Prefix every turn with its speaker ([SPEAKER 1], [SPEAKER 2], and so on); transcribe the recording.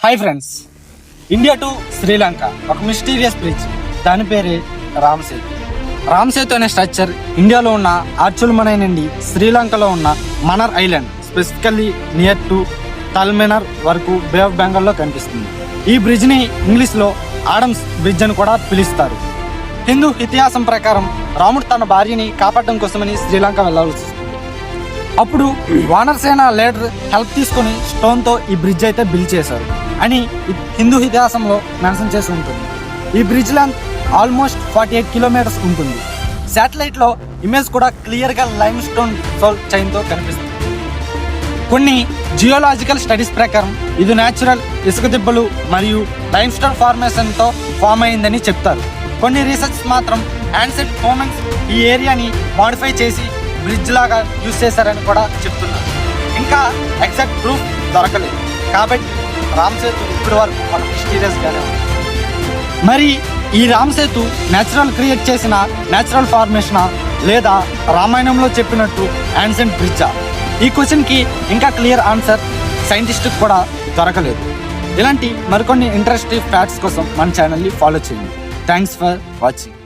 [SPEAKER 1] Hi friends, India to Sri Lanka ఒక mysterious bridge, దాని పేరే రామ్ సేతు. రామ్ సేతు అనే స్ట్రక్చర్ ఇండియాలో ఉన్న ఆర్చుల్మనై నుండి శ్రీలంకలో ఉన్న మనర్ ఐలాండ్, స్పెసిఫికల్లీ నియర్ టు తల్మెనర్ వరకు బే ఆఫ్ బెంగాల్లో కనిపిస్తుంది. ఈ బ్రిడ్జ్ని ఇంగ్లీష్లో ఆడమ్స్ బ్రిడ్జ్ అని కూడా పిలుస్తారు. హిందూ ఇతిహాసం ప్రకారం రాముడు తన భార్యని కాపాడడం కోసమని శ్రీలంక వెళ్ళాల్సి వస్తుంది. అప్పుడు వానరసేన లీడర్ హెల్ప్ తీసుకొని స్టోన్తో ఈ బ్రిడ్జ్ అయితే బిల్డ్ చేశారు అని హిందూ ఇతిహాసంలో మెన్షన్ చేసి ఉంటుంది. ఈ బ్రిడ్జ్ లెంత్ ఆల్మోస్ట్ 48 కిలోమీటర్స్ ఉంటుంది. శాటిలైట్లో ఇమేజ్ కూడా క్లియర్గా లైమ్ స్టోన్ సోల్ చైన్తో కనిపిస్తుంది. కొన్ని జియోలాజికల్ స్టడీస్ ప్రకారం ఇది న్యాచురల్ ఇసుక దిబ్బలు మరియు లైమ్ స్టోన్ ఫార్మేషన్తో ఫామ్ అయిందని చెప్తారు. కొన్ని రీసెర్చ్ మాత్రం యాన్సెంట్ హ్యూమన్స్ ఈ ఏరియాని మాడిఫై చేసి బ్రిడ్జ్ లాగా యూజ్ చేశారని కూడా చెప్తున్నారు. ఇంకా ఎగ్జాక్ట్ ప్రూఫ్ దొరకలేదు కాబట్టి రామ్ సేతు ఇప్పటి వరకు మనకు మిస్టీరియస్గానే ఉంది. మరి ఈ రామ్ సేతు న్యాచురల్ క్రియేట్ చేసిన న్యాచురల్ ఫార్మేషనా లేదా రామాయణంలో చెప్పినట్టు యాన్సెంట్ బ్రిడ్జా? ఈ క్వశ్చన్కి ఇంకా క్లియర్ ఆన్సర్ సైంటిస్ట్కి కూడా దొరకలేదు. ఇలాంటి మరికొన్ని ఇంట్రెస్టింగ్ ఫ్యాక్ట్స్ కోసం మన ఛానల్ని ఫాలో చేయండి. Thanks for watching.